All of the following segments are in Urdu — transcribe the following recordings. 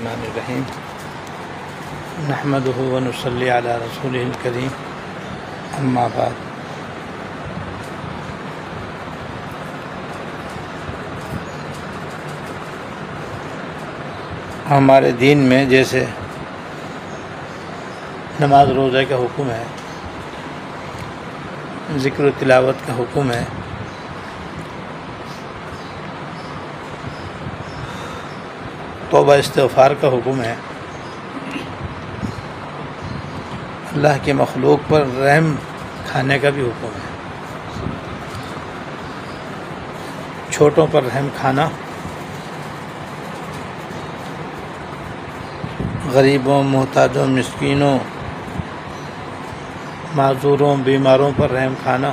الرحمن الرحیم نحمدہ ونصلی علی رسولہ الکریم اما بعد۔ ہمارے دین میں جیسے نماز روزہ کا حکم ہے، ذکر و تلاوت کا حکم ہے، توبہ استغفار کا حکم ہے، اللہ کے مخلوق پر رحم کھانے کا بھی حکم ہے، چھوٹوں پر رحم کھانا، غریبوں، محتاجوں، مسکینوں، معذوروں، بیماروں پر رحم کھانا،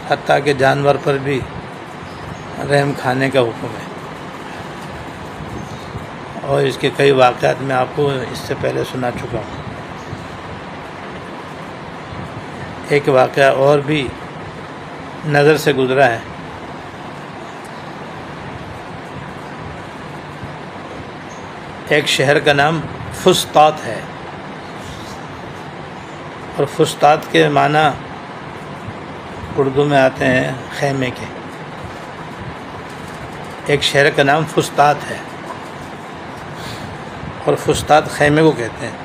حتیٰ کہ جانور پر بھی رحم کھانے کا حکم ہے۔ اور اس کے کئی واقعات میں آپ کو اس سے پہلے سنا چکا ہوں۔ ایک واقعہ اور بھی نظر سے گزرا ہے۔ ایک شہر کا نام فسطاط ہے، اور فسطاط کے معنی اردو میں آتے ہیں خیمے کے۔ ایک شہر کا نام فسطاط ہے، اور فسطاط خیمے کو کہتے ہیں۔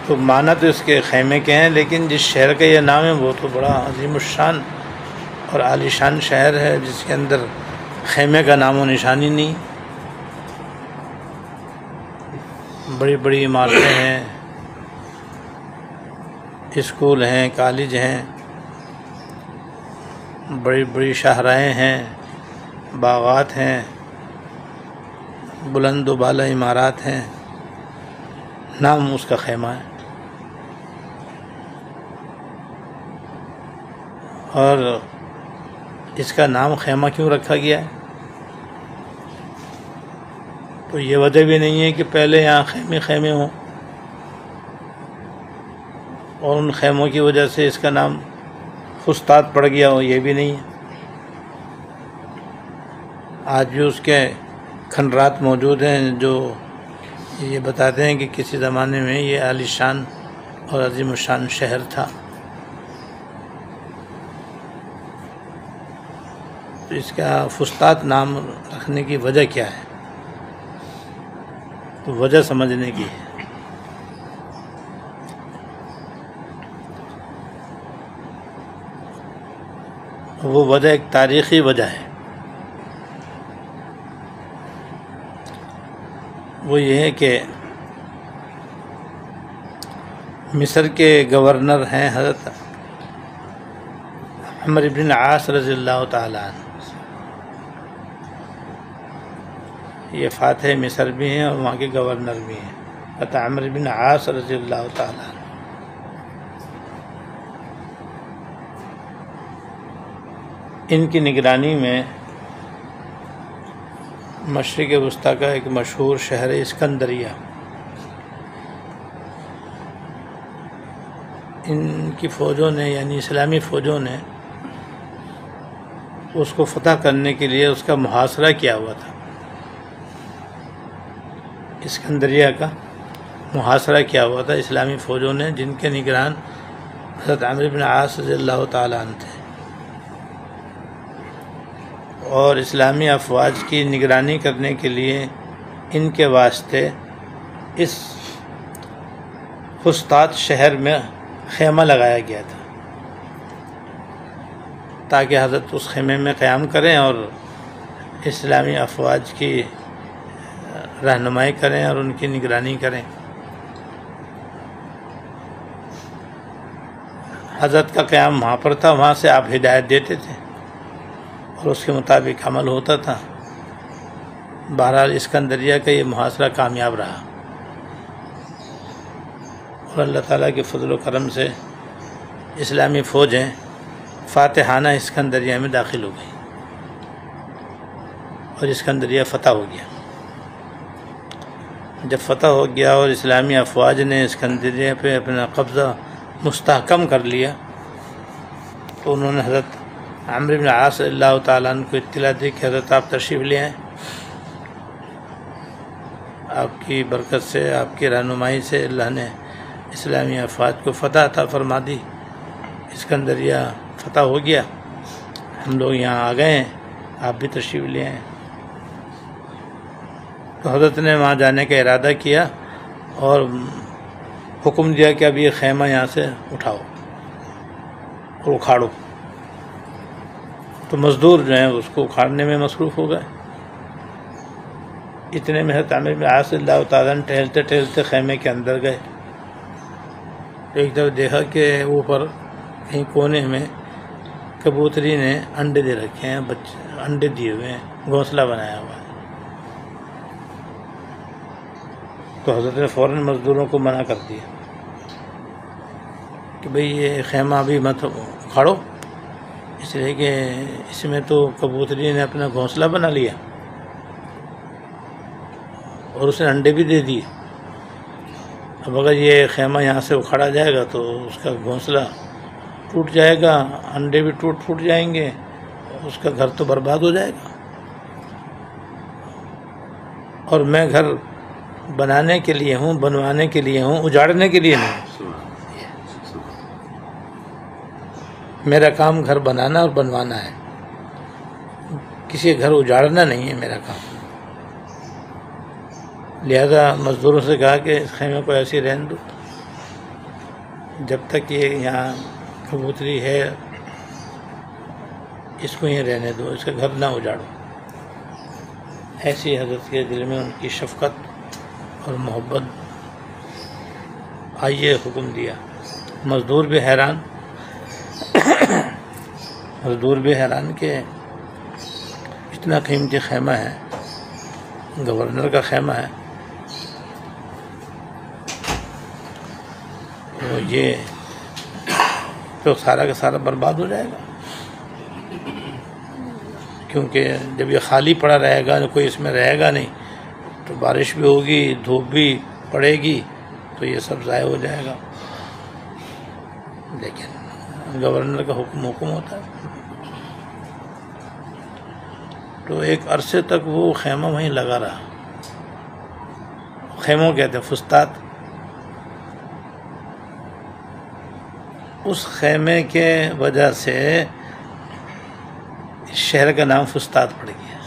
تو معنی تو اس کے خیمے کے ہیں، لیکن جس شہر کا یہ نام ہے وہ تو بڑا عظیم الشان اور عالی شان شہر ہے، جس کے اندر خیمے کا نام و نشانی نہیں۔ بڑی بڑی عمارتیں ہیں، اسکول ہیں، کالج ہیں، بڑی بڑی شاہراہیں ہیں، باغات ہیں، بلند و بالا عمارات ہیں، نام اس کا خیمہ ہے۔ اور اس کا نام خیمہ کیوں رکھا گیا ہے؟ تو یہ وجہ بھی نہیں ہے کہ پہلے یہاں خیمے ہوں، اور ان خیموں کی وجہ سے اس کا نام فسطاط پڑ گیا ہو، یہ بھی نہیں ہے۔ آج بھی اس کے کھنڈرات موجود ہیں جو یہ بتاتے ہیں کہ کسی زمانے میں یہ عالی شان اور عظیم الشان شہر تھا۔ تو اس کا فسطاط نام رکھنے کی وجہ کیا ہے؟ تو وجہ سمجھنے کی ہے۔ وہ وجہ ایک تاریخی وجہ ہے۔ وہ یہ ہے کہ مصر کے گورنر ہیں حضرت عمرو بن العاص رضی اللہ تعالیٰ عنہ۔ یہ فاتح مصر بھی ہیں اور وہاں کے گورنر بھی ہیں، حضرت عمرو بن العاص رضی اللہ تعالیٰ عنہ۔ ان کی نگرانی میں مشرق وسطیٰ کا ایک مشہور شہر اسکندریہ، ان کی فوجوں نے یعنی اسلامی فوجوں نے اس کو فتح کرنے کے لیے اس کا محاصرہ کیا ہوا تھا۔ اسکندریہ کا محاصرہ کیا ہوا تھا اسلامی فوجوں نے، جن کے نگران حضرت عمرو بن العاص رضی اللہ تعالیٰ عنہ تھے۔ اور اسلامی افواج کی نگرانی کرنے کے لیے ان کے واسطے اس فسطاط شہر میں خیمہ لگایا گیا تھا، تاکہ حضرت اس خیمے میں قیام کریں اور اسلامی افواج کی رہنمائی کریں اور ان کی نگرانی کریں۔ حضرت کا قیام وہاں پر تھا، وہاں سے آپ ہدایت دیتے تھے اور اس کے مطابق عمل ہوتا تھا۔ بہرحال اسکندریہ کا یہ محاصرہ کامیاب رہا، اور اللہ تعالیٰ کے فضل و کرم سے اسلامی فوجیں فاتحانہ اسکندریہ میں داخل ہو گئی اور اسکندریہ فتح ہو گیا۔ جب فتح ہو گیا اور اسلامی افواج نے اسکندریہ پہ اپنا قبضہ مستحکم کر لیا، تو انہوں نے حضرت عمرو بن عاص اللہ تعالیٰ عنہ کو اطلاع دی کہ حضرت آپ تشریف لے آئیں، آپ کی برکت سے، آپ کی رہنمائی سے اللہ نے اسلامی افواج کو فتح عطا فرما دی، اسکندریہ فتح ہو گیا، ہم لوگ یہاں آ گئے ہیں، آپ بھی تشریف لے آئیں۔ تو حضرت نے وہاں جانے کا ارادہ کیا اور حکم دیا کہ اب یہ خیمہ یہاں سے اٹھاؤ اور اکھاڑو۔ تو مزدور جو ہیں اس کو اکھاڑنے میں مصروف ہو گئے۔ اتنے میں حضرت عمرو بن عاص اللہ تعالیٰ ٹہلتے ٹہلتے خیمے کے اندر گئے، ایک دفعہ دیکھا کہ اوپر کہیں کونے میں کبوتری نے انڈے دے رکھے ہیں، بچے انڈے دیے ہوئے ہیں، گھونسلہ بنایا ہوا ہے۔ تو حضرت نے فوراً مزدوروں کو منع کر دیا کہ بھئی یہ خیمہ ابھی مت اکھاڑو، اس لیے کہ اس میں تو کبوتری نے اپنا گھونسلہ بنا لیا اور اسے انڈے بھی دے دیے۔ اب اگر یہ خیمہ یہاں سے اکھاڑا جائے گا تو اس کا گھونسلہ ٹوٹ جائے گا، انڈے بھی ٹوٹ جائیں گے، اس کا گھر تو برباد ہو جائے گا، اور میں گھر بنانے کے لیے ہوں، بنوانے کے لیے ہوں، اجاڑنے کے لیے نہیں۔ میرا کام گھر بنانا اور بنوانا ہے، کسی گھر اجاڑنا نہیں ہے میرا کام۔ لہذا مزدوروں سے کہا کہ اس خیمے کو ایسے رہنے دو، جب تک یہ یہاں کبوتری ہے اس کو یہ رہنے دو، اس کا گھر نہ اجاڑو۔ ایسی حضرت کے دل میں ان کی شفقت اور محبت آئیے حکم دیا۔ مزدور بھی حیران کہ اتنا قیمتی خیمہ ہے، گورنر کا خیمہ ہے، تو یہ تو سارا کا سارا برباد ہو جائے گا، کیونکہ جب یہ خالی پڑا رہے گا، کوئی اس میں رہے گا نہیں، تو بارش بھی ہوگی، دھوپ بھی پڑے گی، تو یہ سب ضائع ہو جائے گا۔ لیکن گورنر کا حکم ہوتا ہے۔ تو ایک عرصے تک وہ خیمہ وہیں لگا رہا، خیموں کہتے ہیں فسطاط، اس خیمے کے وجہ سے شہر کا نام فسطاط پڑ گیا،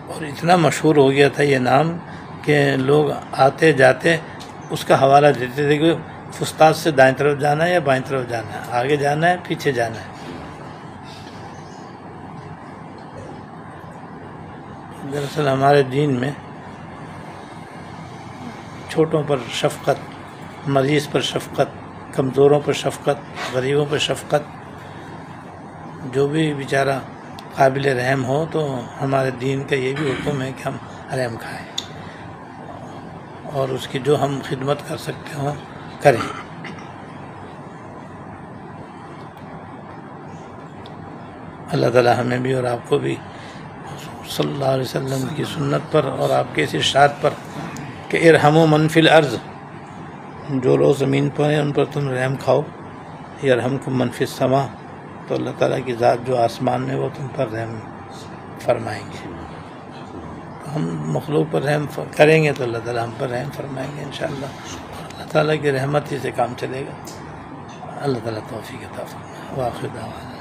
اور اتنا مشہور ہو گیا تھا یہ نام کہ لوگ آتے جاتے اس کا حوالہ دیتے تھے کہ فسطاط سے دائیں طرف جانا ہے یا بائیں طرف جانا ہے، آگے جانا ہے پیچھے جانا ہے۔ دراصل ہمارے دین میں چھوٹوں پر شفقت، مریض پر شفقت، کمزوروں پر شفقت، غریبوں پر شفقت، جو بھی بیچارہ قابل رحم ہو، تو ہمارے دین کا یہ بھی حکم ہے کہ ہم رحم کھائیں اور اس کی جو ہم خدمت کر سکتے ہوں کریں۔ اللہ تعالی ہمیں بھی اور آپ کو بھی صلی اللہ علیہ وسلم کی سنت پر اور آپ کے اس ارشاد پر کہ ارحموا من فی الارض، جو لوگ زمین پر ہیں ان پر تم رحم کھاؤ، یرحمکم من فی السماء، تو اللہ تعالیٰ کی ذات جو آسمان میں وہ تم پر رحم فرمائیں گے۔ ہم مخلوق پر رحم کریں گے تو اللہ تعالیٰ ہم پر رحم فرمائیں گے انشاءاللہ۔ اللہ تعالیٰ کی رحمت ہی سے کام چلے گا۔ اللہ تعالیٰ توفیق عطا فرمائے۔ وآخر دعوانا